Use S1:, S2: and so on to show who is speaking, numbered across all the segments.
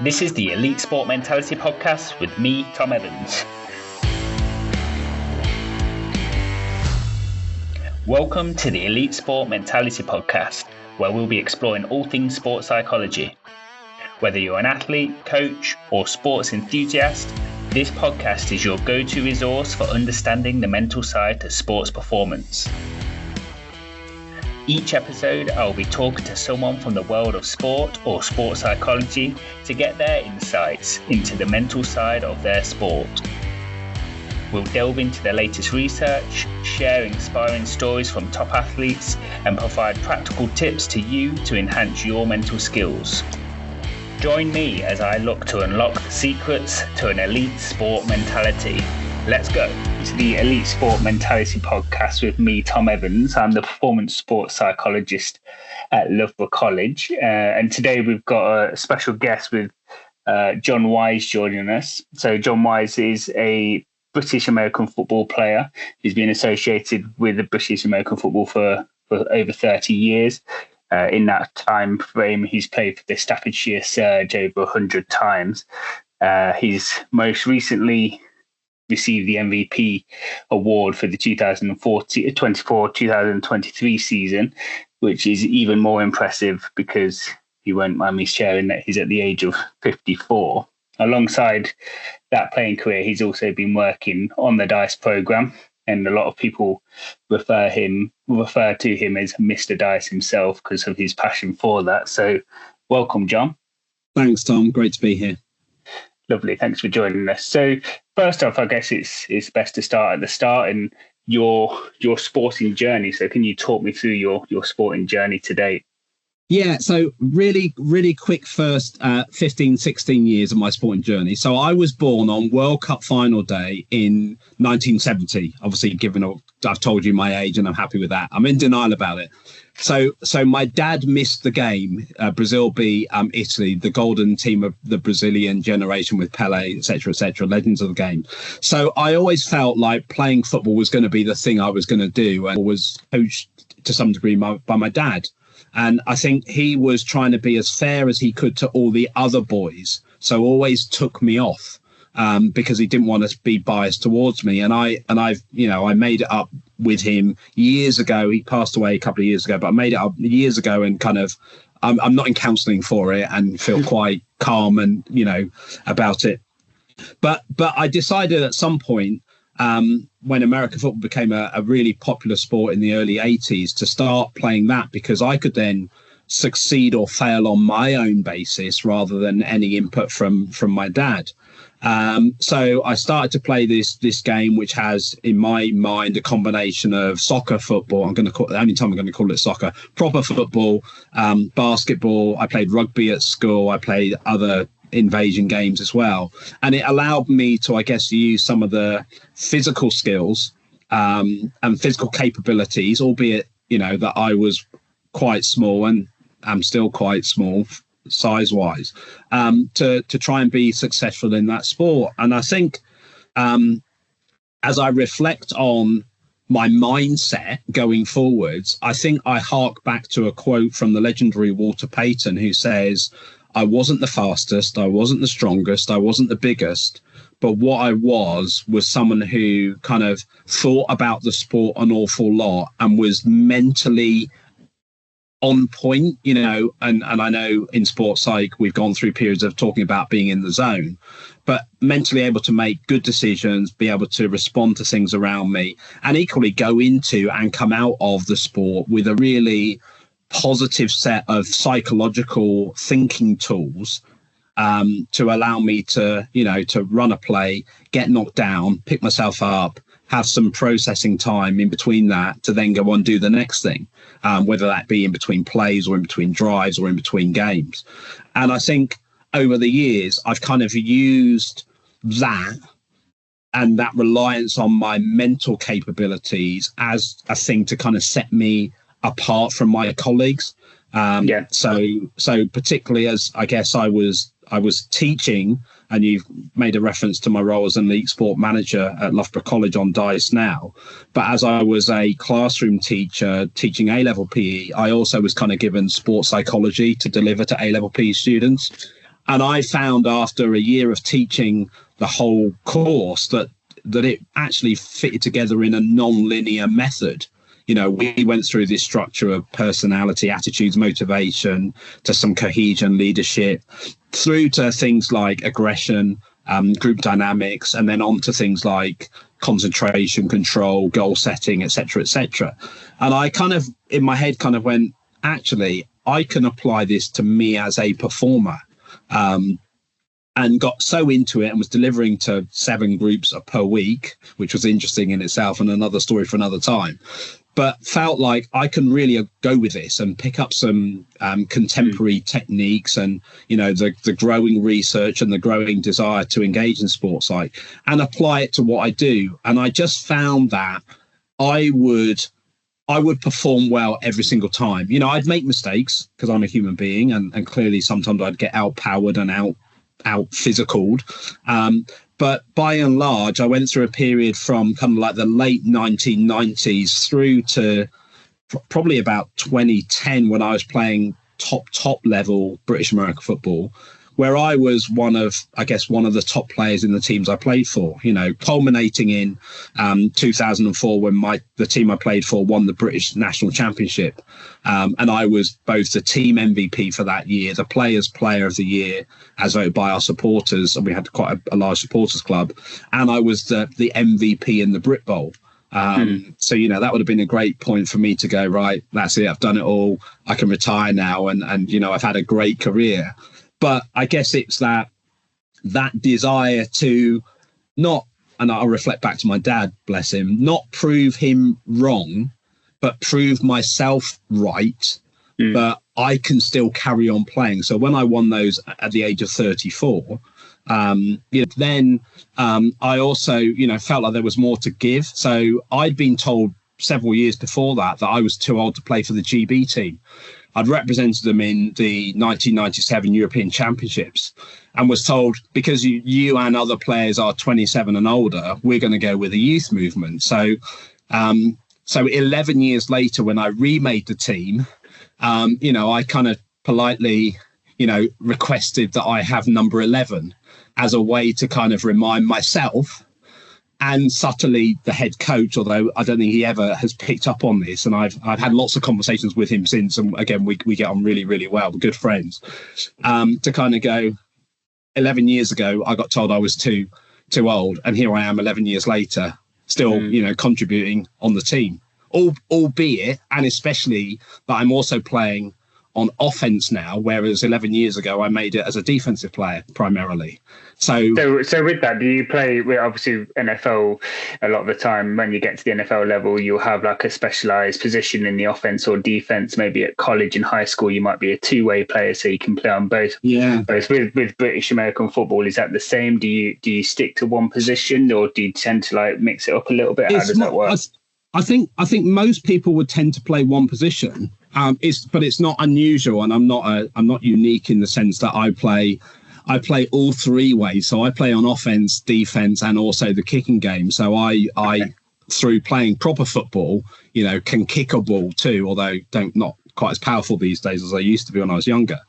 S1: This is the Elite Sport Mentality Podcast with me, Tom Evans. Welcome to the Elite Sport Mentality Podcast, where we'll be exploring all things sports psychology. Whether you're an athlete, coach, or sports enthusiast, this podcast is your go-to resource for understanding the mental side to sports performance. Each episode, I'll be talking to someone from the world of sport or sports psychology to get their insights into the mental side of their sport. We'll delve into the latest research, share inspiring stories from top athletes, and provide practical tips to you to enhance your mental skills. Join me as I look to unlock the secrets to an elite sport mentality. Let's go. It's the Elite Sport Mentality Podcast with me, Tom Evans. I'm the performance sports psychologist at Loughborough College. And today we've got a special guest with Jon Wyse joining us. So Jon Wyse is a British American football player. He's been associated with the British American football for over 30 years. In that time frame, he's played for the Staffordshire Surge over 100 times. He's most recently received the MVP award for the 2024-2023 season, which is even more impressive because he won't mind me sharing that he's at the age of 54. Alongside that playing career, he's also been working on the DiSE program, and a lot of people refer to him as Mr. DiSE himself because of his passion for that. So welcome, Jon.
S2: Thanks, Tom. Great to be here.
S1: Lovely. Thanks for joining us. So first off, I guess it's best to start at the start and your sporting journey. So can you talk me through your sporting journey to date?
S2: Yeah, so really quick first 15, 16 years of my sporting journey. So I was born on World Cup final day in 1970. Obviously, I've told you my age and I'm happy with that. I'm in denial about it. So my dad missed the game. Brazil beat Italy, the golden team of the Brazilian generation with Pelé, etc., legends of the game. So I always felt like playing football was going to be the thing I was going to do, and was coached to some degree by my dad. And I think he was trying to be as fair as he could to all the other boys. So always took me off because he didn't want to be biased towards me. And I made it up with him years ago. He passed away a couple of years ago, but I made it up years ago and kind of I'm not in counselling for it and feel quite calm and, about it. But I decided at some point, when American football became a really popular sport in the early 80s, to start playing that because I could then succeed or fail on my own basis rather than any input from my dad. So I started to play this game, which has in my mind a combination of soccer, football. The only time I'm going to call it soccer, proper football, basketball. I played rugby at school. I played other invasion games as well, and it allowed me to, I guess, use some of the physical skills and physical capabilities, albeit that I was quite small and I'm still quite small size wise, to try and be successful in that sport. And I think as I reflect on my mindset going forwards, I think I hark back to a quote from the legendary Walter Payton, who says, I wasn't the fastest, I wasn't the strongest, I wasn't the biggest, but what I was someone who kind of thought about the sport an awful lot and was mentally on point, and I know in sports psych we've gone through periods of talking about being in the zone, but mentally able to make good decisions, be able to respond to things around me, and equally go into and come out of the sport with a really positive set of psychological thinking tools to allow me to run a play, get knocked down, pick myself up, have some processing time in between that to then go on and do the next thing, whether that be in between plays or in between drives or in between games. And I think over the years, I've kind of used that and that reliance on my mental capabilities as a thing to kind of set me apart from my colleagues. So particularly as I guess I was teaching, and you've made a reference to my role as an elite sport manager at Loughborough College on DiSE now, but as I was a classroom teacher teaching A-level PE, I also was kind of given sports psychology to deliver to A-level PE students. And I found after a year of teaching the whole course that it actually fitted together in a non-linear method. You know, we went through this structure of personality, attitudes, motivation, to some cohesion, leadership, through to things like aggression, group dynamics, and then on to things like concentration, control, goal setting, etc., etc. And I kind of, in my head, kind of went, actually, I can apply this to me as a performer. And got so into it and was delivering to 7 groups per week, which was interesting in itself and another story for another time. But felt like I can really go with this and pick up some contemporary techniques and, you know, the growing research and the growing desire to engage in sports psych and apply it to what I do. And I just found that I would perform well every single time. You know, I'd make mistakes because I'm a human being, and clearly sometimes I'd get outpowered and out physicaled. But by and large, I went through a period from kind of like the late 1990s through to probably about 2010 when I was playing top level British American football, where I was one of the top players in the teams I played for, you know, culminating in 2004 when the team I played for won the British National Championship. And I was both the team MVP for that year, the Players' Player of the Year, as voted by our supporters, and we had quite a large supporters club, and I was the MVP in the Brit Bowl. So, you know, that would have been a great point for me to go, right, that's it, I've done it all, I can retire now, and you know, I've had a great career. But I guess it's that desire to not, and I'll reflect back to my dad, bless him, not prove him wrong, but prove myself right, but I can still carry on playing. So when I won those at the age of 34, then I also, you know, felt like there was more to give. So I'd been told several years before that I was too old to play for the GB team. I'd represented them in the 1997 European Championships and was told, because you and other players are 27 and older, we're going to go with the youth movement. So 11 years later, when I remade the team, you know, I kind of politely, you know, requested that I have number 11 as a way to kind of remind myself and subtly the head coach, although I don't think he ever has picked up on this. And I've had lots of conversations with him since. And again, we get on really, really well. We're good friends. To kind of go, 11 years ago, I got told I was too old. And here I am 11 years later, still, you know, contributing on the team, albeit, and especially that I'm also playing on offense now, whereas 11 years ago I made it as a defensive player primarily. So with that, do you play with, obviously NFL, a lot of the time when you get to the NFL level, you'll have like a specialized position in the offense or defense. Maybe at college and high school, you might be a two-way player, so you can play on both. Yeah. Both with British American football, is that the same? Do you stick to one position, or do you tend to like mix it up a little bit? How does that work? I think most people would tend to play one position. But it's not unusual, and I'm not unique in the sense that I play all three ways. So I play on offense, defense, and also the kicking game. So I through playing proper football, you know, can kick a ball too, although not quite as powerful these days as I used to be when I was younger.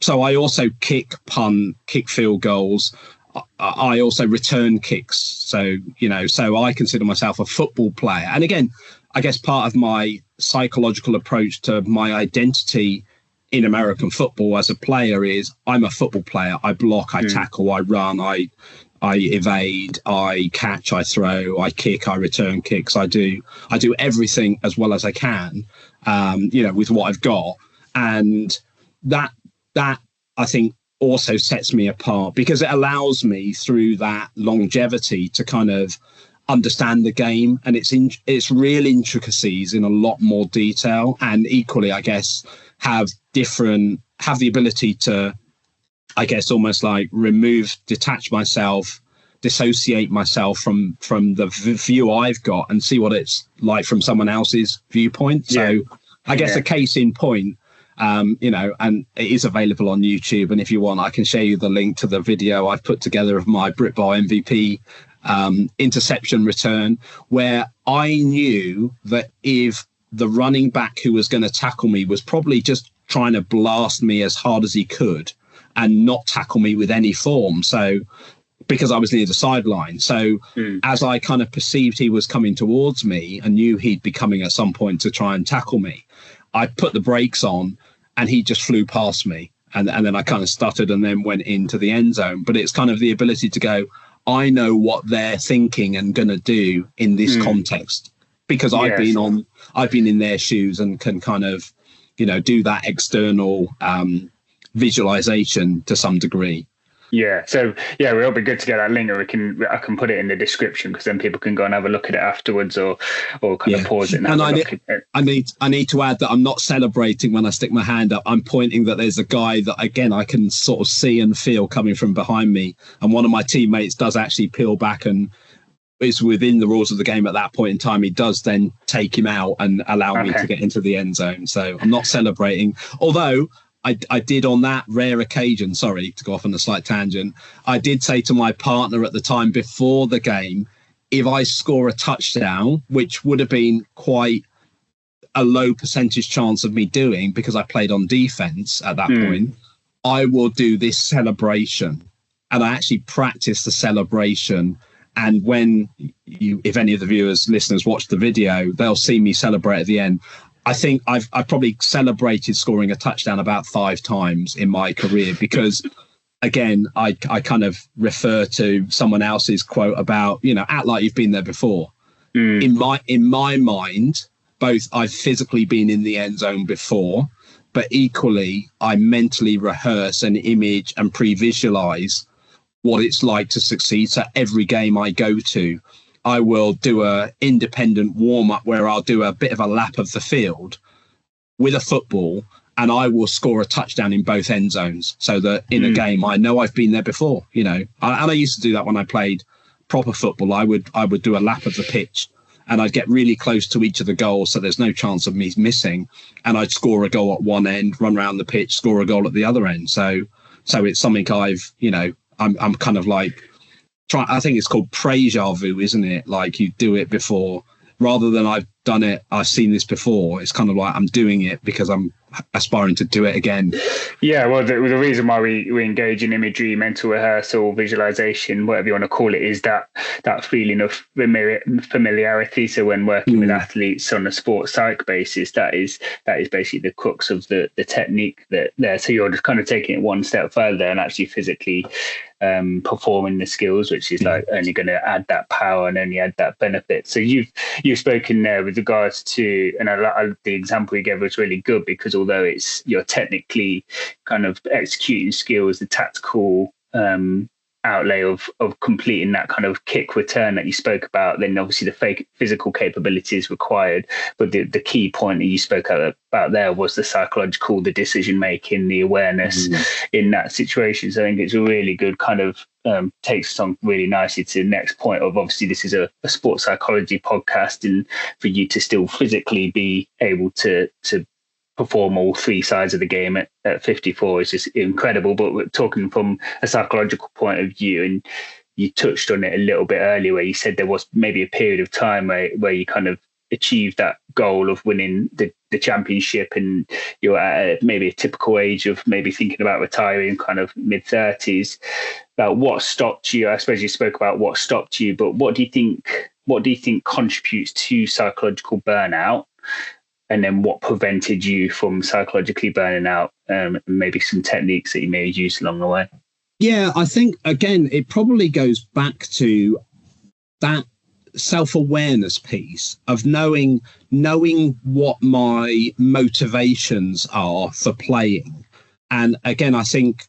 S2: So I also kick, punt, kick field goals. I also return kicks. So, you know, so I consider myself a football player. And again, I guess part of my psychological approach to my identity in American football as a player is I'm a football player. I block, I tackle, I run, I evade, I catch, I throw, I kick, I return kicks. I do everything as well as I can, you know, with what I've got. And that I think also sets me apart because it allows me through that longevity to kind of understand the game and its real intricacies in a lot more detail, and equally, I guess, have the ability to, I guess, almost like detach myself, dissociate myself from the view I've got and see what it's like from someone else's viewpoint. So I guess a case in point, you know, and it is available on YouTube. And if you want, I can share you the link to the video I've put together of my Brit Bowl MVP interception return, where I knew that if the running back who was going to tackle me was probably just trying to blast me as hard as he could, and not tackle me with any form. So because I was near the sideline. So as I kind of perceived he was coming towards me and knew he'd be coming at some point to try and tackle me, I put the brakes on and he just flew past me. And then I kind of stuttered and then went into the end zone. But it's kind of the ability to go, I know what they're thinking and going to do in this context, because I've been in their shoes and can kind of, do that external visualization to some degree.
S1: Yeah. So it'll be good to get that link, or I can put it in the description, because then people can go and have a look at it afterwards, or kind of pause it. And
S2: I need to add that I'm not celebrating when I stick my hand up. I'm pointing that there's a guy that, again, I can sort of see and feel coming from behind me. And one of my teammates does actually peel back, and is within the rules of the game at that point in time. He does then take him out and allow me to get into the end zone. So I'm not celebrating, although I did on that rare occasion, sorry to go off on a slight tangent, I did say to my partner at the time before the game, if I score a touchdown, which would have been quite a low percentage chance of me doing because I played on defense at that point, I will do this celebration. And I actually practiced the celebration. And when if any of the viewers, listeners watch the video, they'll see me celebrate at the end. I think I've probably celebrated scoring a touchdown about 5 times in my career, because, again, I kind of refer to someone else's quote about, act like you've been there before. In my mind, both I've physically been in the end zone before, but equally I mentally rehearse and image and pre-visualize what it's like to succeed. So every game I go to, I will do a independent warm-up where I'll do a bit of a lap of the field with a football, and I will score a touchdown in both end zones, so that in a game I know I've been there before. And I used to do that when I played proper football. I would do a lap of the pitch, and I'd get really close to each of the goals, so there's no chance of me missing, and I'd score a goal at one end, run around the pitch, score a goal at the other end. So it's something I'm kind of like, I think it's called déjà vu, isn't it? Like, you do it before, rather than I've done it, I've seen this before. It's kind of like I'm doing it because I'm aspiring to do it again.
S1: Yeah, well, the reason why we engage in imagery, mental rehearsal, visualization, whatever you want to call it, is that feeling of familiarity. So when working with athletes on a sports psych basis, that is basically the crux of the technique there. So you're just kind of taking it one step further and actually physically performing the skills, which is like only going to add that power and only add that benefit. So you've spoken there with regards to, and the example you gave was really good, because although you're technically kind of executing skills, the tactical outlay of completing that kind of kick return that you spoke about, then obviously the physical capabilities required. But the key point that you spoke about there was the psychological, the decision making, the awareness in that situation. So I think it's a really good kind of takes us on really nicely to the next point of, obviously this is a sports psychology podcast, and for you to still physically be able to perform all 3 sides of the game at 54 is just incredible. But we're talking from a psychological point of view, and you touched on it a little bit earlier, where you said there was maybe a period of time where you kind of achieved that goal of winning the championship, and you're at maybe a typical age of maybe thinking about retiring, kind of mid-30s. About what stopped you? I suppose you spoke about what stopped you, but what do you think contributes to psychological burnout? And then what prevented you from psychologically burning out, maybe some techniques that you may have used along the way?
S2: Yeah, I think, again, it probably goes back to that self-awareness piece of knowing what my motivations are for playing. And again, I think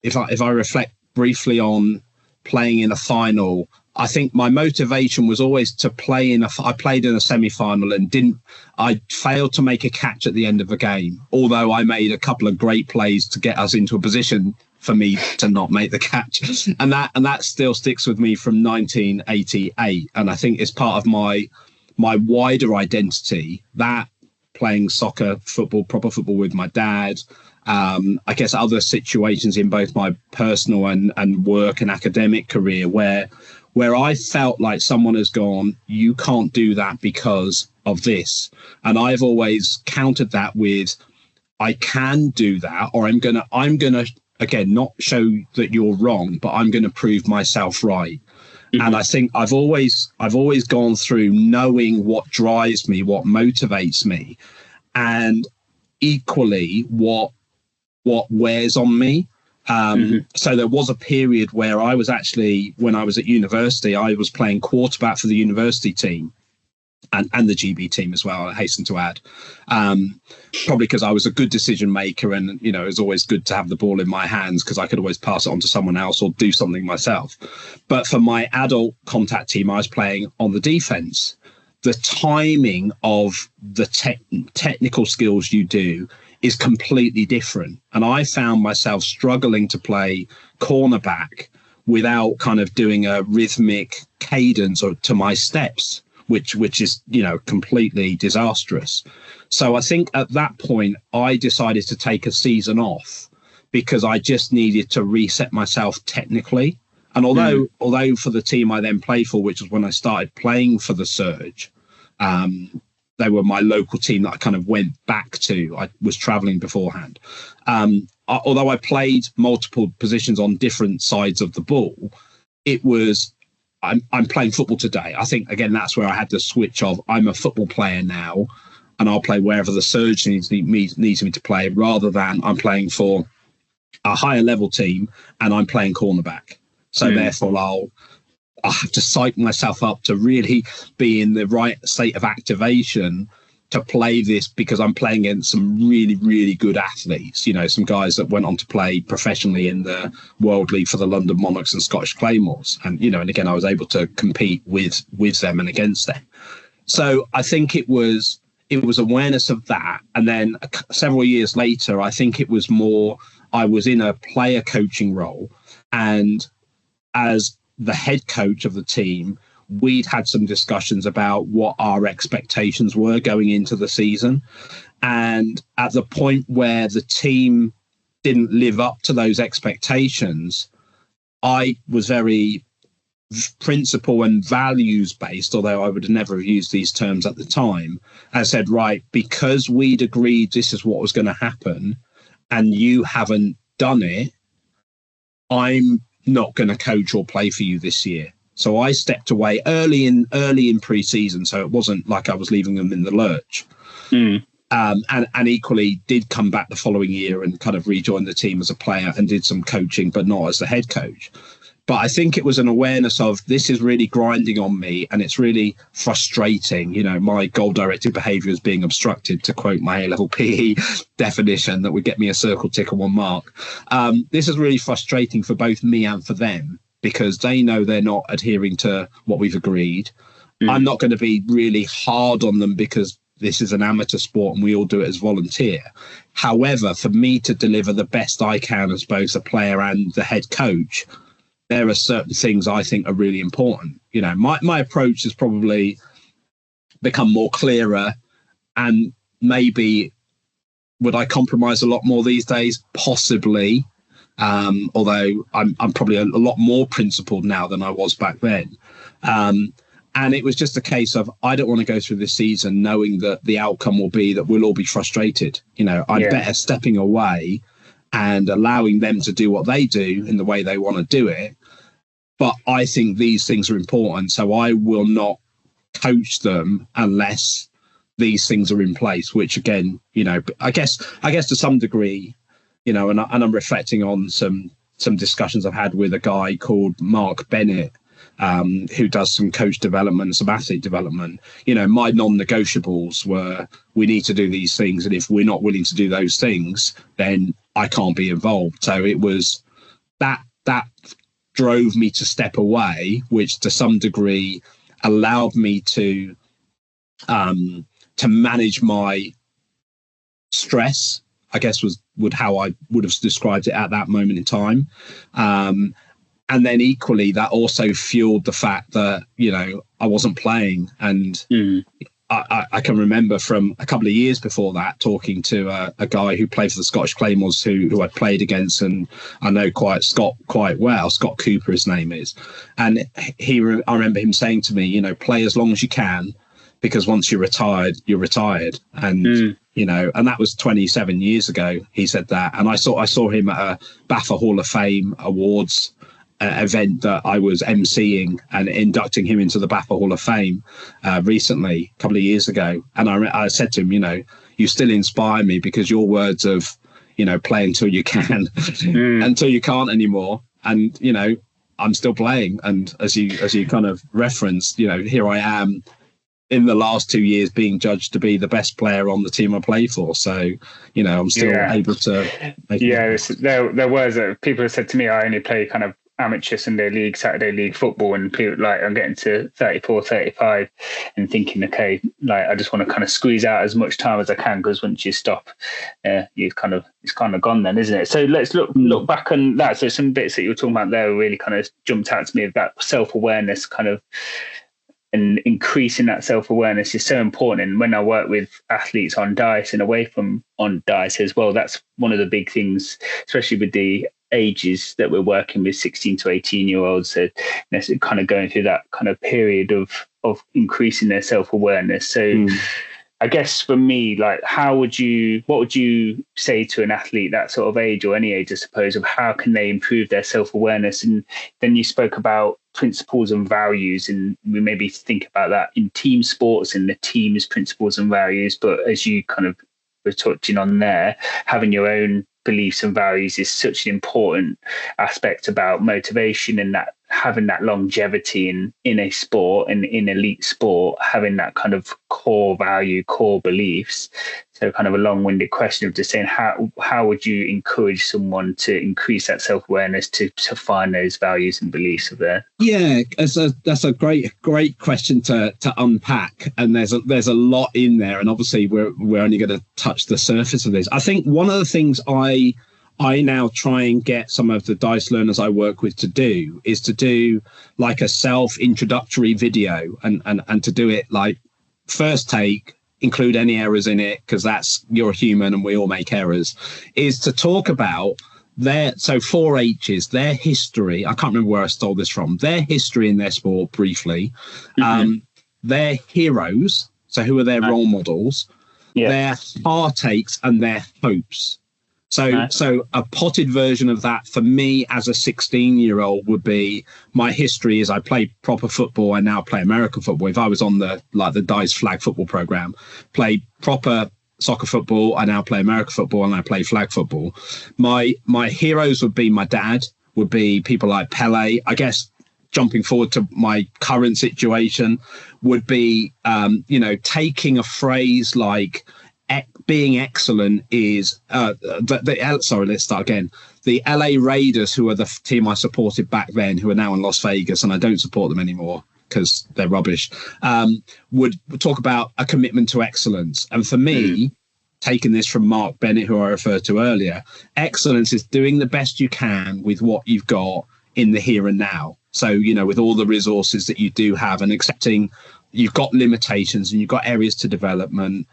S2: if I reflect briefly on playing in a final, I think my motivation was always to play I played in a semi-final and I failed to make a catch at the end of the game, although I made a couple of great plays to get us into a position for me to not make the catch. And that still sticks with me from 1988. And I think it's part of my wider identity, that playing soccer, football, proper football with my dad, I guess other situations in both my personal and work and academic career where I felt like someone has gone, you can't do that because of this. And I've always countered that with, I can do that, or I'm gonna again, not show that you're wrong, but I'm going to prove myself right. And I think I've always gone through knowing what drives me, what motivates me, and equally what wears on me. So there was a period where I was actually, when I was at university, I was playing quarterback for the university team and the GB team as well, I hasten to add. Probably because I was a good decision maker, and it was always good to have the ball in my hands because I could always pass it on to someone else or do something myself. But for my adult contact team, I was playing on the defense. The timing of the technical skills you do is completely different. And I found myself struggling to play cornerback without kind of doing a rhythmic cadence or to my steps, which is, completely disastrous. So I think at that point, I decided to take a season off because I just needed to reset myself technically. And although for the team I then played for, which was when I started playing for the Surge, they were my local team that I kind of went back to. I was traveling beforehand. Although I played multiple positions on different sides of the ball, it was, I'm playing football today. I think, again, that's where I had the switch of I'm a football player now, and I'll play wherever the Surge needs me to play, rather than I'm playing for a higher level team and I'm playing cornerback. So therefore I'll have to psych myself up to really be in the right state of activation to play this, because I'm playing against some really, really good athletes, some guys that went on to play professionally in the World League for the London Monarchs and Scottish Claymores. And, and again, I was able to compete with them and against them. So I think it was awareness of that. And then several years later, I think it was more, I was in a player coaching role, and as the head coach of the team, we'd had some discussions about what our expectations were going into the season. And at the point where the team didn't live up to those expectations, I was very principle and values based, although I would never have used these terms at the time. I said, right, because we'd agreed this is what was going to happen and you haven't done it, I'm not going to coach or play for you this year. So I stepped away early in pre-season, so it wasn't like I was leaving them in the lurch. And equally did come back the following year and kind of rejoin the team as a player and did some coaching, but not as the head coach. But I think it was an awareness of, this is really grinding on me and it's really frustrating. My goal-directed behaviour is being obstructed, to quote my A-level PE definition that would get me a circle tick and 1 mark. This is really frustrating for both me and for them, because they know they're not adhering to what we've agreed. I'm not going to be really hard on them because this is an amateur sport and we all do it as volunteer. However, for me to deliver the best I can as both a player and the head coach, there are certain things I think are really important. My approach has probably become more clearer, and maybe would I compromise a lot more these days? Possibly. Although I'm probably a lot more principled now than I was back then. And it was just a case of, I don't want to go through this season knowing that the outcome will be that we'll all be frustrated. I'm better stepping away and allowing them to do what they do in the way they want to do it. But I think these things are important, so I will not coach them unless these things are in place, which again, I guess to some degree, and I'm reflecting on some discussions I've had with a guy called Mark Bennett, who does some coach development, some athlete development. My non-negotiables were, we need to do these things, and if we're not willing to do those things, then I can't be involved. So it was that drove me to step away, which to some degree allowed me to manage my stress, I guess would how I would have described it at that moment in time. And then equally, that also fueled the fact that, I wasn't playing. And I can remember from a couple of years before that talking to a guy who played for the Scottish Claymores who I played against, and I know Scott quite well. Scott Cooper, his name is. And I remember him saying to me, play as long as you can, because once you're retired, you're retired. And, and that was 27 years ago. He said that, and I saw him at a BAFA Hall of Fame awards event that I was emceeing and inducting him into the BAFA Hall of Fame recently, a couple of years ago. And I said to him, you still inspire me, because your words of, play until you can, until you can't anymore. And, I'm still playing. And as you kind of referenced, here I am in the last 2 years being judged to be the best player on the team I play for. So, I'm still able to make
S1: there was people have said to me, I only play kind of amateur Sunday league, Saturday league football, and people I'm getting to 34, 35 and thinking, okay, I just want to kind of squeeze out as much time as I can, because once you stop, it's kind of gone then, isn't it? So let's look back on that. So some bits that you were talking about there really kind of jumped out to me, of that self-awareness kind of, and increasing that self-awareness is so important. And when I work with athletes on DiSE and away from on DiSE as well, that's one of the big things, especially with the ages that we're working with, 16 to 18 year olds, so kind of going through that kind of period of increasing their self-awareness. So I guess for me, what would you say to an athlete that sort of age, or any age, I suppose, of how can they improve their self-awareness? And then you spoke about principles and values, and we maybe think about that in team sports and the team's principles and values. But as you kind of were touching on there, having your own beliefs and values is such an important aspect about motivation, and that having that longevity in a sport and in elite sport, having that kind of core value, core beliefs. So kind of a long-winded question of just saying, how would you encourage someone to increase that self-awareness to find those values and beliefs of theirs?
S2: Yeah, that's a great question to unpack, and there's a lot in there, and obviously we're only going to touch the surface of this. I think one of the things I now try and get some of the DiSE learners I work with to do is to do like a self-introductory video, and to do it like first take, include any errors in it, because you're a human and we all make errors, is to talk about so 4 H's, their history. I can't remember where I stole this from. Their history in their sport briefly, their heroes, so who are their role models, their heartaches and their hopes. So a potted version of that for me as a 16-year-old would be, my history is I play proper football. I now play American football. If I was on the DiSE flag football program, play proper soccer football, I now play American football, and I play flag football. My heroes would be my dad, would be people like Pele. I guess jumping forward to my current situation would be, taking a phrase like, being excellent is let's start again. The LA Raiders, who are the team I supported back then, who are now in Las Vegas, and I don't support them anymore because they're rubbish, would talk about a commitment to excellence. And for me, taking this from Mark Bennett, who I referred to earlier, excellence is doing the best you can with what you've got in the here and now. So, with all the resources that you do have, and accepting you've got limitations and you've got areas to development,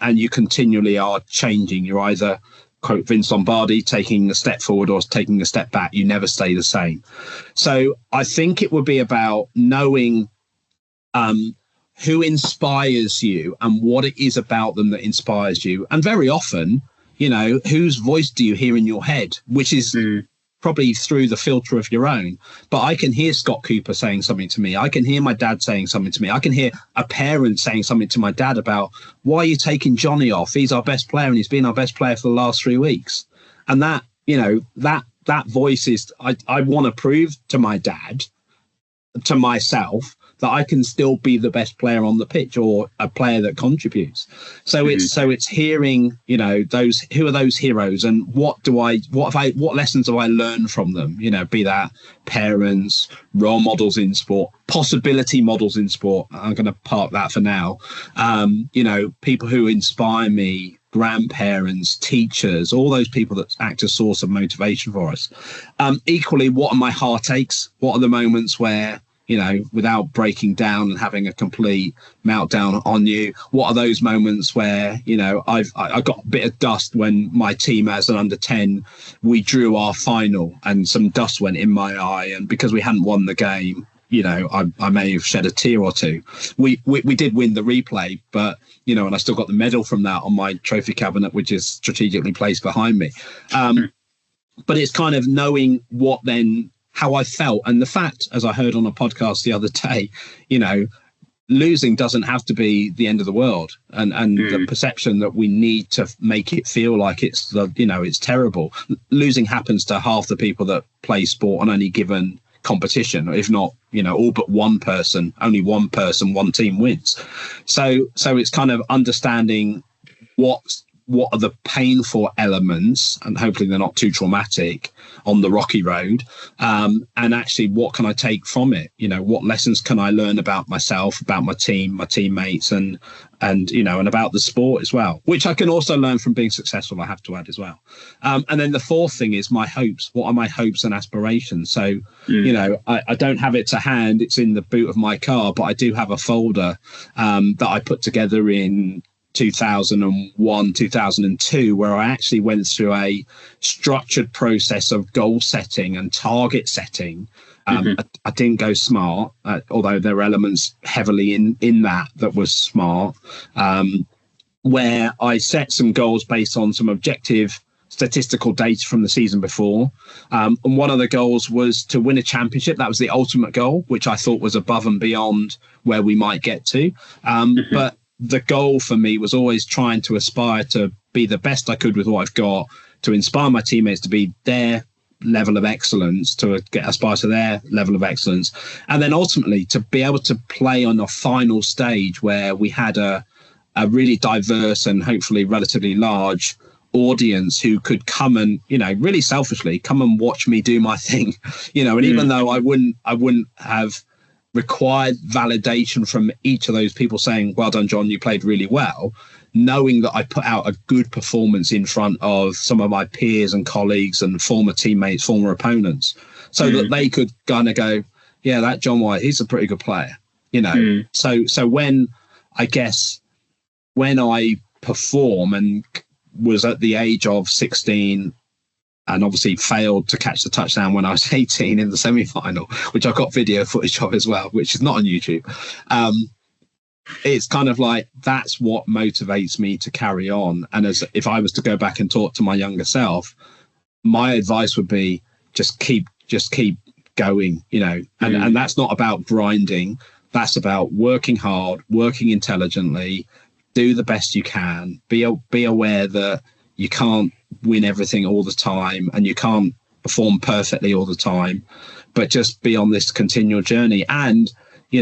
S2: and you continually are changing. You're either, quote Vince Lombardi, taking a step forward or taking a step back. You never stay the same. So I think it would be about knowing who inspires you and what it is about them that inspires you. And very often, whose voice do you hear in your head, which is probably through the filter of your own. But I can hear Scott Cooper saying something to me. I can hear my dad saying something to me. I can hear a parent saying something to my dad about, why are you taking Johnny off? He's our best player and he's been our best player for the last 3 weeks. And that, that voice is, I want to prove to my dad, to myself, that I can still be the best player on the pitch, or a player that contributes. So it's hearing, those, who are those heroes, and what lessons do I learn from them? Be that parents, role models in sport, possibility models in sport. I'm going to park that for now. People who inspire me, grandparents, teachers, all those people that act as a source of motivation for us. Equally, what are my heartaches? What are the moments where, without breaking down and having a complete meltdown on you, what are those moments where, I got a bit of dust when my team as an under 10, we drew our final and some dust went in my eye, and because we hadn't won the game, I may have shed a tear or two. We did win the replay, but and I still got the medal from that on my trophy cabinet, which is strategically placed behind me. But it's kind of knowing how I felt, and the fact, as I heard on a podcast the other day, losing doesn't have to be the end of the world, and the perception that we need to make it feel like it's it's terrible. Losing happens to half the people that play sport on any given competition, if not all but one person, one team wins. So it's kind of understanding what are the painful elements, and hopefully they're not too traumatic on the rocky road, and actually what can I take from it? What lessons can I learn about myself, about my team, my teammates, and about the sport as well, which I can also learn from being successful, I have to add as well. And then the fourth thing is my hopes. What are my hopes and aspirations? So I don't have it to hand, it's in the boot of my car, but I do have a folder that I put together in 2001, 2002, where I actually went through a structured process of goal setting and target setting. I didn't go smart, although there were elements heavily in that was smart, where I set some goals based on some objective statistical data from the season before. And one of the goals was to win a championship. That was the ultimate goal, which I thought was above and beyond where we might get to. But the goal for me was always trying to aspire to be the best I could with what I've got, to inspire my teammates to be their level of excellence, to aspire to their level of excellence, and then ultimately to be able to play on a final stage where we had a really diverse and hopefully relatively large audience who could come and really selfishly come and watch me do my thing, and even though I wouldn't have required validation from each of those people saying, well done, Jon, you played really well, knowing that I put out a good performance in front of some of my peers and colleagues and former teammates, former opponents, so that they could kind of go, yeah, that Jon Wyse, he's a pretty good player, So when I perform, and was at the age of 16 and obviously failed to catch the touchdown when I was 18 in the semi-final, which I've got video footage of as well, which is not on YouTube. It's kind of like, that's what motivates me to carry on. And if I was to go back and talk to my younger self, my advice would be just keep going, and that's not about grinding. That's about working hard, working intelligently, do the best you can, be aware that you can't win everything all the time and you can't perform perfectly all the time, but just be on this continual journey. And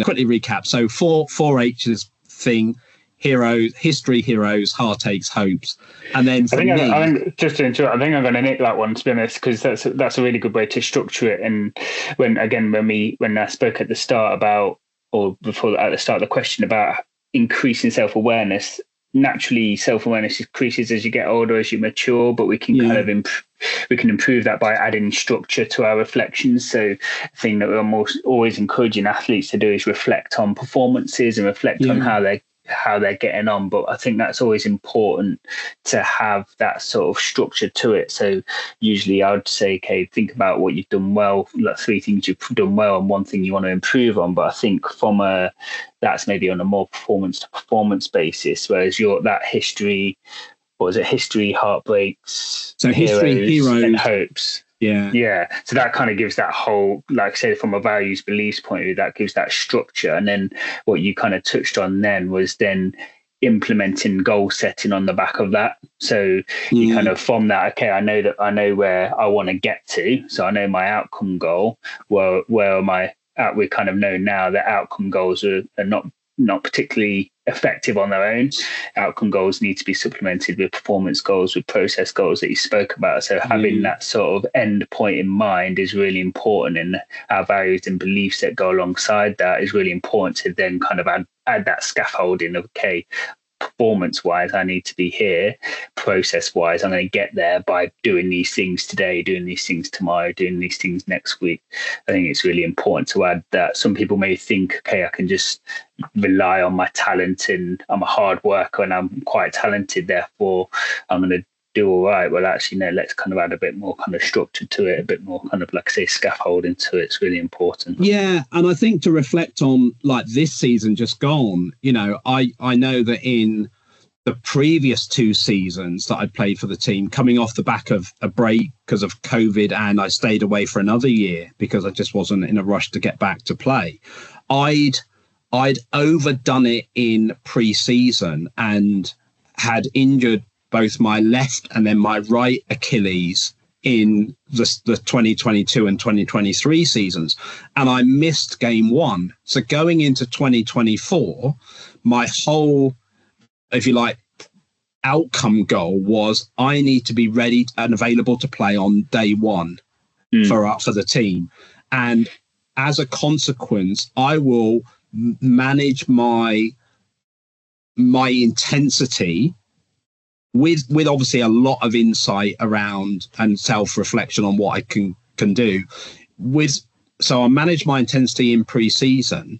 S2: quickly recap, so four H's thing: heroes, history, heroes, heartaches, hopes. And then I
S1: think just to interrupt, I think I'm going to nick that one, to be honest, because that's a really good way to structure it. And when I spoke at the start about, or before at the start of the question about increasing self-awareness, naturally self-awareness increases as you get older, as you mature, but we can kind of improve that by adding structure to our reflections. So the thing that we're always encouraging athletes to do is reflect on performances and reflect on how they're getting on. But I think that's always important to have that sort of structure to it. So usually I would say, okay, think about what you've done well, like 3 things you've done well and 1 thing you want to improve on. But I think that's maybe on a more performance to performance basis, whereas that history, heartbreaks, so heroes and hopes. Yeah. So that kind of gives that whole, like I said, from a values beliefs point of view, that gives that structure. And then what you kind of touched on then was then implementing goal setting on the back of that. So you kind of, from that, okay, I know where I want to get to. So I know my outcome goal. Well, where am I at? We kind of know now that outcome goals are not particularly effective on their own. Outcome goals need to be supplemented with performance goals, with process goals that you spoke about. So having that sort of end point in mind is really important, and our values and beliefs that go alongside that is really important to then kind of add that scaffolding of, okay, performance wise I need to be here, process wise I'm going to get there by doing these things today, doing these things tomorrow, doing these things next week. I think it's really important to add that. Some people may think, okay, I can just rely on my talent and I'm a hard worker and I'm quite talented, therefore I'm going to do all right. Well, actually, no, let's kind of add a bit more kind of structure to it, a bit more kind of, like I say, scaffolding to it. It's really important.
S2: Yeah, and I think to reflect on like this season just gone, I know that in the previous 2 seasons that I'd played for the team, coming off the back of a break because of COVID, and I stayed away for another year because I just wasn't in a rush to get back to play. I'd overdone it in pre-season and had injured both my left and then my right Achilles in the 2022 and 2023 seasons. And I missed game 1. So going into 2024, my whole, if you like, outcome goal was I need to be ready and available to play on day 1 for the team. And as a consequence, I will manage my intensity with obviously a lot of insight around and self-reflection on what I can do. So I manage my intensity in pre-season,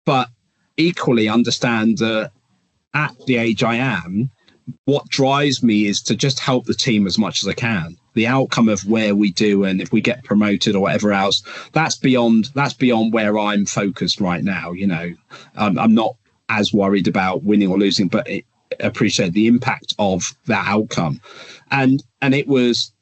S2: but equally understand that at the age I am, what drives me is to just help the team as much as I can. The outcome of where we do and if we get promoted or whatever else, that's beyond where I'm focused right now. I'm not as worried about winning or losing, but appreciate the impact of that outcome. And it was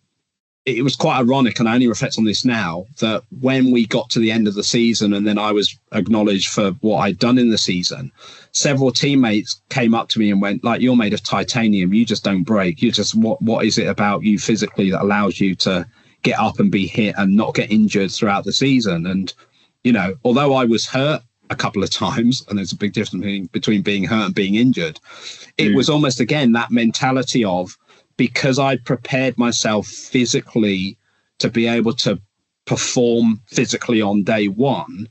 S2: quite ironic, and I only reflect on this now, that when we got to the end of the season and then I was acknowledged for what I'd done in the season, several teammates came up to me and went, like, you're made of titanium, you just don't break. You just, what is it about you physically that allows you to get up and be hit and not get injured throughout the season? And, although I was hurt a couple of times, and there's a big difference between being hurt and being injured, it was almost, again, that mentality of, because I prepared myself physically to be able to perform physically on day 1,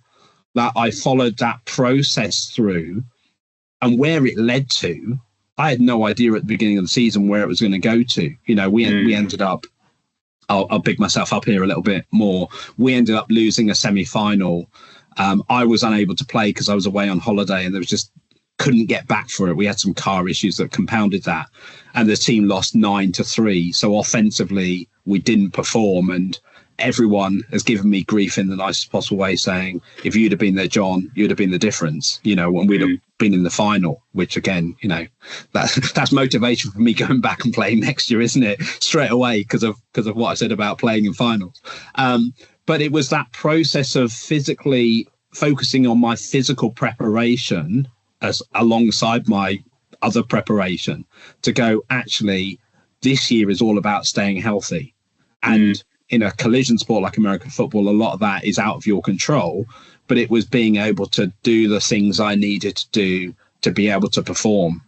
S2: that I followed that process through, and where it led to, I had no idea at the beginning of the season where it was going to go to. We ended up, I'll big myself up here a little bit more. We ended up losing a semi-final. I was unable to play because I was away on holiday, and there was just couldn't get back for it. We had some car issues that compounded that, and the team lost 9-3. So offensively, we didn't perform, and everyone has given me grief in the nicest possible way, saying, if you'd have been there, John, you'd have been the difference, when we'd have been in the final, which again, that's motivation for me going back and playing next year, isn't it? Straight away, because of what I said about playing in finals. But it was that process of physically focusing on my physical preparation as alongside my other preparation to go, actually, this year is all about staying healthy. And in a collision sport like American football, a lot of that is out of your control, but it was being able to do the things I needed to do to be able to perform,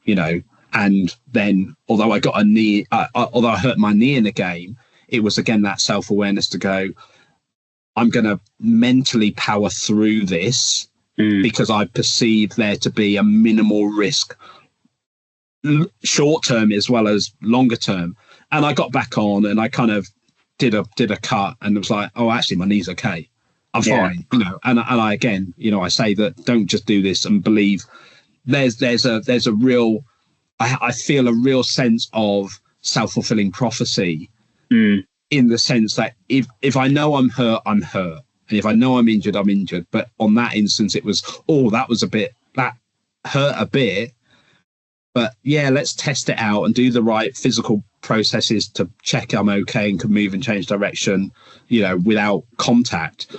S2: and then although I got although I hurt my knee in a game, it was again that self-awareness to go, I'm going to mentally power through this because I perceive there to be a minimal risk, short term as well as longer term. And I got back on and I kind of did a cut and was like, oh, actually, my knee's okay. I'm fine, And I again, I say that don't just do this and believe. There's a real, I feel a real sense of self-fulfilling prophecy. In the sense that if I know I'm hurt, I'm hurt. And if I know I'm injured, I'm injured. But on that instance, it was, that hurt a bit. But yeah, let's test it out and do the right physical processes to check I'm okay and can move and change direction, without contact.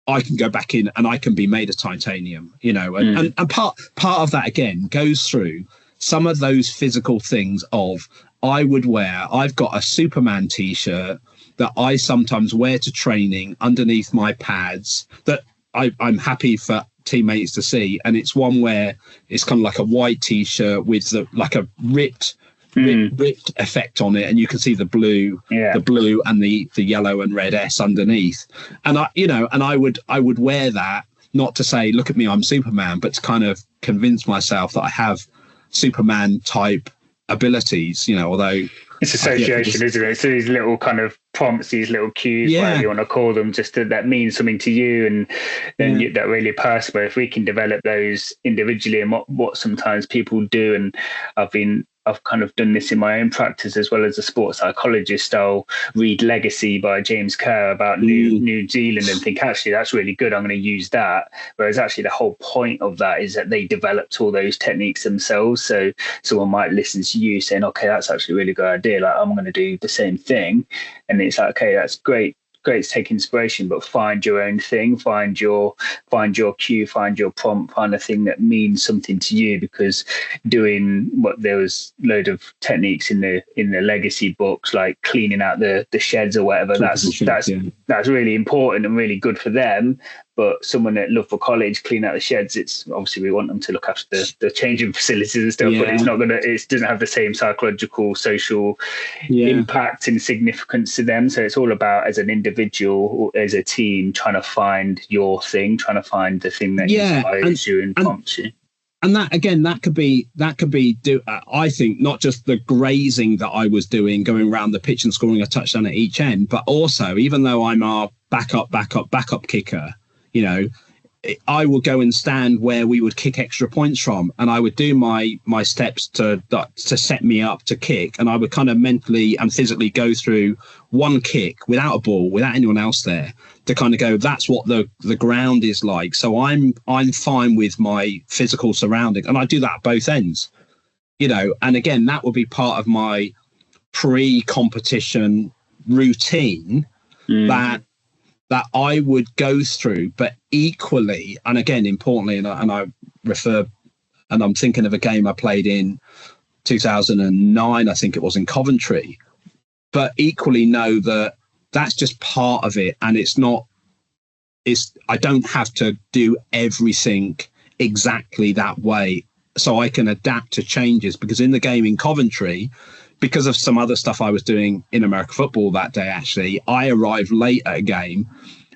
S2: I can go back in and I can be made of titanium, and part of that, again, goes through some of those physical things of, I've got a Superman t-shirt that I sometimes wear to training underneath my pads that I'm happy for teammates to see. And it's one where it's kind of like a white t-shirt with like a ripped effect on it. And you can see the blue and the yellow and red S underneath. And I would wear that, not to say, look at me, I'm Superman, but to kind of convince myself that I have Superman type abilities, although
S1: it's association, isn't it? So these little kind of prompts, these little cues, whatever you want to call them, just that means something to you, and then that really personal. If we can develop those individually, and what sometimes people do, and I've I've kind of done this in my own practice as well as a sports psychologist. I'll read Legacy by James Kerr about New Zealand and think, actually, that's really good. I'm going to use that. Whereas actually the whole point of that is that they developed all those techniques themselves. So someone might listen to you saying, okay, that's actually a really good idea. Like, I'm going to do the same thing. And it's like, okay, that's great to take inspiration, but find your own thing, find your cue, find your prompt, find a thing that means something to you. Because doing what there was load of techniques in the legacy books, like cleaning out the sheds or whatever, that's really important and really good for them. But someone at Loughborough College clean out the sheds, it's obviously we want them to look after the changing facilities and stuff, but it doesn't have the same psychological, social impact and significance to them. So it's all about, as an individual, as a team, trying to find your thing, trying to find the thing that inspires you and prompts you.
S2: And that, again, that could be I think not just the grazing that I was doing, going around the pitch and scoring a touchdown at each end, but also, even though I'm our backup kicker, you know, I would go and stand where we would kick extra points from, and I would do my steps to set me up to kick, and I would kind of mentally and physically go through one kick without a ball, without anyone else there, to kind of go, that's what the ground is like. So I'm fine with my physical surrounding, and I do that at both ends, you know. And again, that would be part of my pre-competition routine that I would go through. But equally, and again, importantly, and I refer, and I'm thinking of a game I played in 2009, I think it was, in Coventry, but equally know that that's just part of it. And I don't have to do everything exactly that way. So I can adapt to changes, because in the game in Coventry, because of some other stuff I was doing in American football that day, actually, I arrived late at a game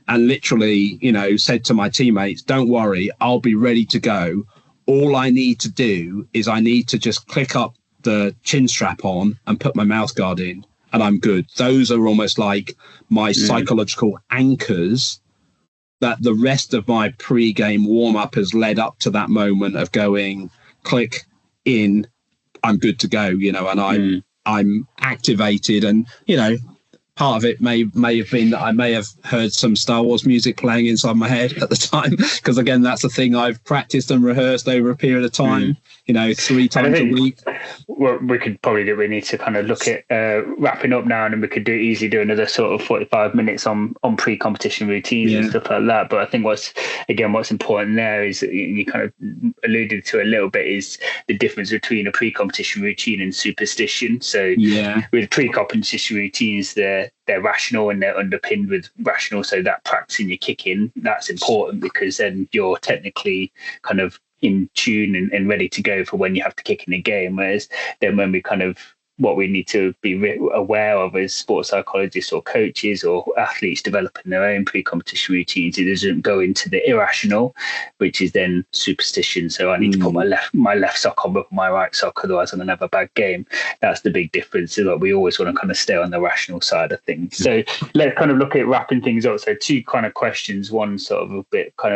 S2: and literally, you know, said to my teammates, don't worry, I'll be ready to go. All I need to do is I need to just click up the chin strap on and put my mouth guard in, and I'm good. Those are almost like my psychological anchors, that the rest of my pre-game warm-up has led up to that moment of going, click in, I'm good to go, you know, and I'm activated. And, you know, part of it may have been that I may have heard some Star Wars music playing inside my head at the time, because again, that's a thing I've practiced and rehearsed over a period of time, you know, 3 times a week.
S1: Well, we need to kind of look at wrapping up now, and then we could easily do another sort of 45 minutes on pre-competition routines and stuff like that. But I think what's important there is, you kind of alluded to a little bit, is the difference between a pre-competition routine and superstition. So with pre-competition routines, they're rational and they're underpinned with rational. So that practicing your kicking, that's important, because then you're technically kind of in tune and ready to go for when you have to kick in a game. Whereas then when we kind of, what we need to be aware of as sports psychologists or coaches or athletes developing their own pre-competition routines, it doesn't go into the irrational, which is then superstition. So I need to put my left sock on with my right sock, otherwise I'm going to have a bad game. That's the big difference. Is that we always want to kind of stay on the rational side of things. So let's kind of look at wrapping things up. So 2 kind of questions. One sort of a bit kind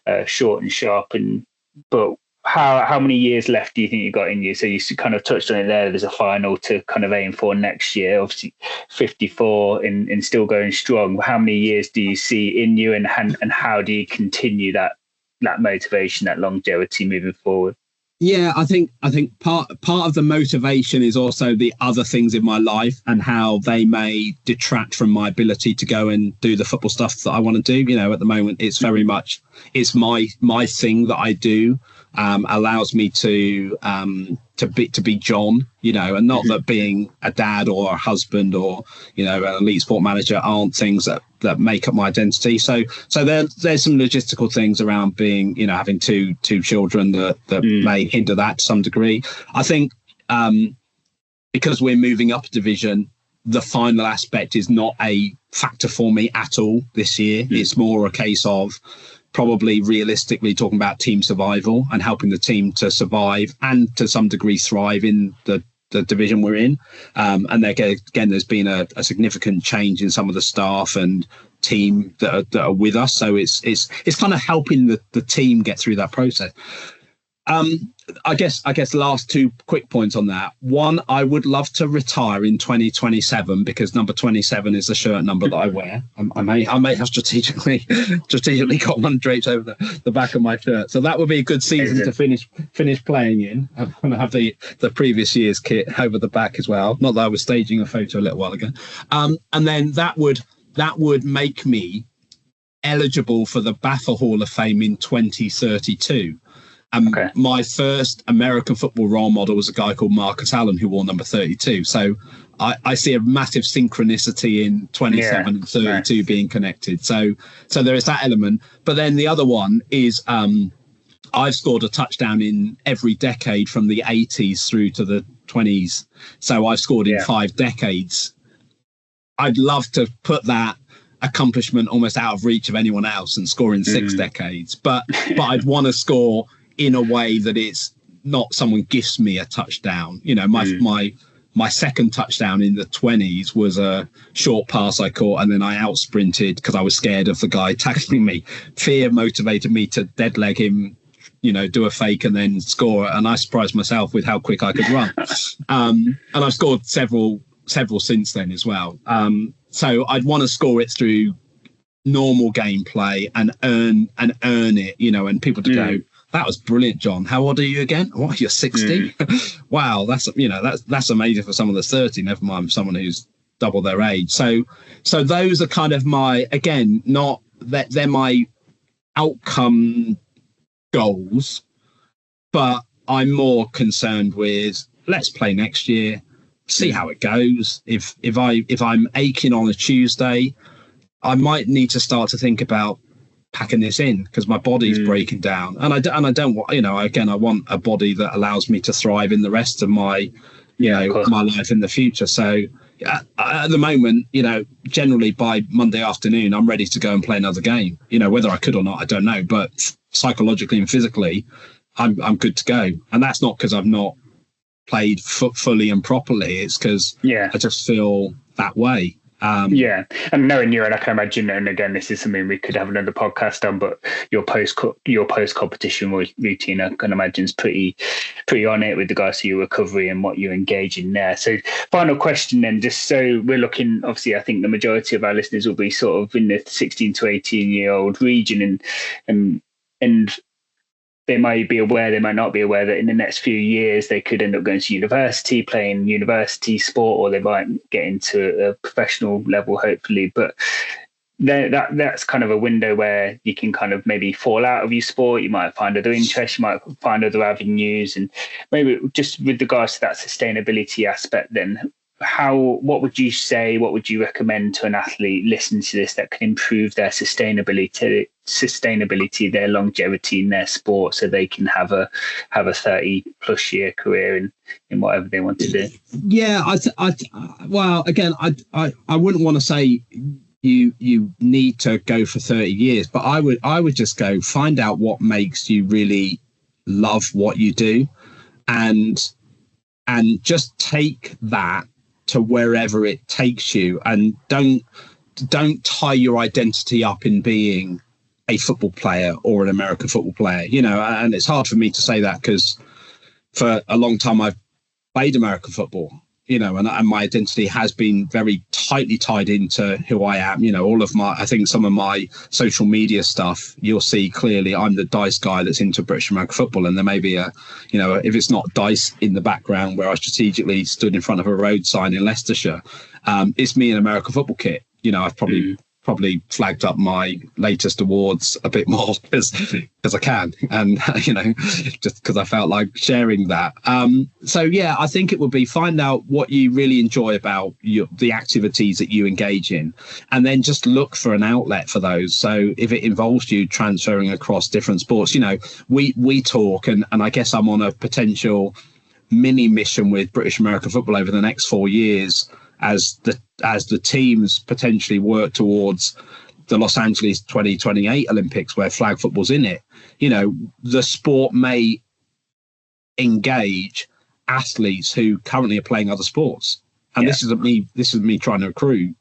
S1: of short and sharp, but how many years left do you think you got in you? So you kind of touched on it there. There's a final to kind of aim for next year. Obviously, 54 and still going strong. How many years do you see in you, and how do you continue that motivation, that longevity moving forward?
S2: Yeah, I think part of the motivation is also the other things in my life and how they may detract from my ability to go and do the football stuff that I want to do. You know, at the moment, it's very much, it's my thing that I do. Allows me to be Jon, you know, and not that being a dad or a husband or, you know, an elite sport manager aren't things that make up my identity. So there's some logistical things around being, you know, having two children that may hinder that to some degree. I think because we're moving up a division, the final aspect is not a factor for me at all this year. It's more a case of probably realistically talking about team survival and helping the team to survive and to some degree thrive in the division we're in. And again, there's been a significant change in some of the staff and team that are with us. So it's kind of helping the team get through that process. I guess last two quick points on that. One, I would love to retire in 2027 because number 27 is the shirt number that I wear. I may have strategically got one draped over the back of my shirt. So that would be a good season to finish playing in. I'm going to have the previous year's kit over the back as well. Not that I was staging a photo a little while ago. And then that would make me eligible for the BAFA Hall of Fame in 2032. My first American football role model was a guy called Marcus Allen who wore number 32. So I see a massive synchronicity in 27 and 32 being connected. So there is that element. But then the other one is I've scored a touchdown in every decade from the 80s through to the 20s. So I've scored in 5 decades. I'd love to put that accomplishment almost out of reach of anyone else and score in 6 decades. But I'd want to score in a way that it's not someone gifts me a touchdown. You know, my second touchdown in the 20s was a short pass I caught, and then I out sprinted because I was scared of the guy tackling me. Fear motivated me to dead leg him, you know, do a fake and then score. And I surprised myself with how quick I could run. And I've scored several since then as well. So I'd want to score it through normal gameplay and earn it, you know, and people to go, that was brilliant, John. How old are you again? What, you're 60? Wow, that's amazing for someone that's 30, never mind someone who's double their age. So those are kind of my, again, not that they're my outcome goals, but I'm more concerned with let's play next year, see how it goes. If I'm aching on a Tuesday, I might need to start to think about packing this in because my body's breaking down, and I don't want, you know, again, I want a body that allows me to thrive in the rest of my, you know, my life in the future. So at the moment, you know, generally by Monday afternoon, I'm ready to go and play another game. You know, whether I could or not, I don't know, but psychologically and physically, I'm good to go. And that's not because I've not played fully and properly. It's because I just feel that way.
S1: And knowing you, and I can imagine, and again, this is something we could have another podcast on, but your post competition routine, I can imagine, is pretty on it with regards to your recovery and what you engage in there. So final question then, just so we're looking, obviously I think the majority of our listeners will be sort of in the 16 to 18-year-old region, and they might be aware, they might not be aware that in the next few years they could end up going to university, playing university sport, or they might get into a professional level, hopefully. But that's kind of a window where you can kind of maybe fall out of your sport. You might find other interests, you might find other avenues. And maybe just with regards to that sustainability aspect then, what would you say, what would you recommend to an athlete listening to this that can improve their sustainability, their longevity in their sport, so they can have a 30+ year career in whatever they want to do?
S2: Yeah, well, again, I wouldn't want to say you need to go for 30 years, but I would just go find out what makes you really love what you do, and just take that to wherever it takes you, and don't tie your identity up in being a football player or an American football player, you know. And it's hard for me to say that because for a long time I've played American football, you know, and my identity has been very tightly tied into who I am. You know, all of I think some of my social media stuff, you'll see clearly I'm the DiSE guy that's into British American football. And there may be if it's not DiSE in the background where I strategically stood in front of a road sign in Leicestershire, it's me in American football kit. You know, I've probably flagged up my latest awards a bit more because I can, and you know, just because I felt like sharing that. So yeah, I think it would be find out what you really enjoy about the activities that you engage in, and then just look for an outlet for those. So if it involves you transferring across different sports, you know, we talk, and I guess I'm on a potential mini mission with British American football over the next 4 years as the teams potentially work towards the Los Angeles 2028 Olympics where flag football's in it. You know, the sport may engage athletes who currently are playing other sports. And this isn't me trying to recruit,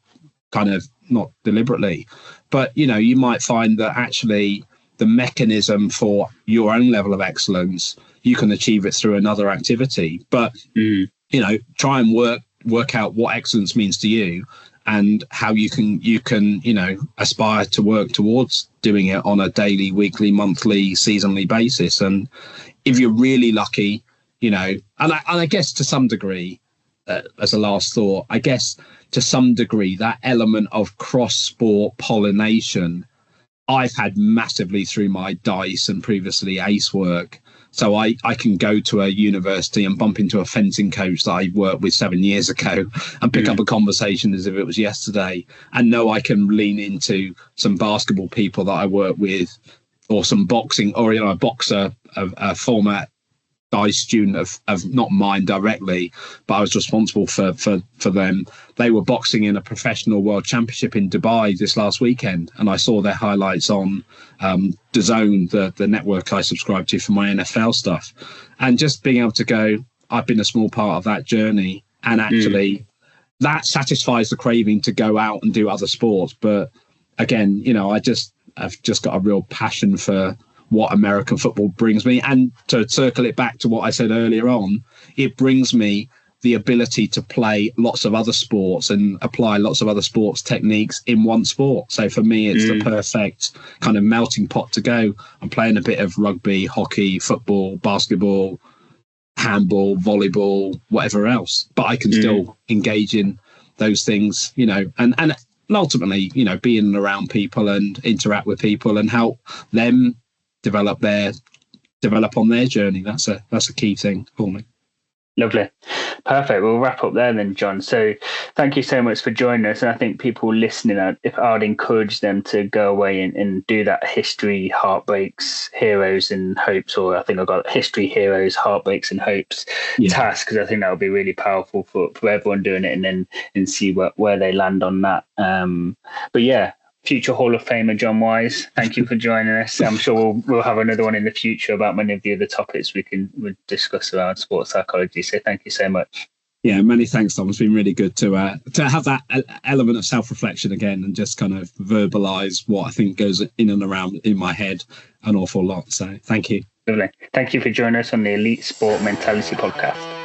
S2: kind of not deliberately, but you know, you might find that actually the mechanism for your own level of excellence, you can achieve it through another activity. But try and work out what excellence means to you, and how you can aspire to work towards doing it on a daily, weekly, monthly, seasonally basis. And if you're really lucky, and I guess to some degree, as a last thought, I guess to some degree that element of cross-sport pollination I've had massively through my DiSE and previously ACE work. So I can go to a university and bump into a fencing coach that I worked with 7 years ago and pick up a conversation as if it was yesterday, and know I can lean into some basketball people that I work with, or some boxing, or a boxer, a former DiSE student of not mine directly, but I was responsible for them. They were boxing in a professional world championship in Dubai this last weekend, and I saw their highlights on DAZN, the network I subscribe to for my NFL stuff. And just being able to go, I've been a small part of that journey, and actually that satisfies the craving to go out and do other sports. But again, I've just got a real passion for what American football brings me. And to circle it back to what I said earlier on, it brings me the ability to play lots of other sports and apply lots of other sports techniques in one sport. So for me, it's the perfect kind of melting pot to go. I'm playing a bit of rugby, hockey, football, basketball, handball, volleyball, whatever else, but I can still engage in those things, and ultimately, being around people and interact with people and help them develop on their journey. That's a key thing for me.
S1: Lovely. Perfect. We'll wrap up there then, Jon. So thank you so much for joining us. And I think people listening, I'd encourage them to go away and do that history, heartbreaks, heroes and hopes, or I think I've got history, heroes, heartbreaks and hopes task, because I think that would be really powerful for everyone doing it, and see where they land on that. But yeah, future Hall of Famer Jon Wyse, thank you for joining us. I'm sure we'll have another one in the future about many of the other topics we'll discuss around sports psychology. So thank you so much.
S2: Yeah, many thanks, Tom. It's been really good to have that element of self-reflection again, and just kind of verbalise what I think goes in and around in my head an awful lot. So thank you.
S1: Lovely. Thank you for joining us on the Elite Sport Mentality Podcast.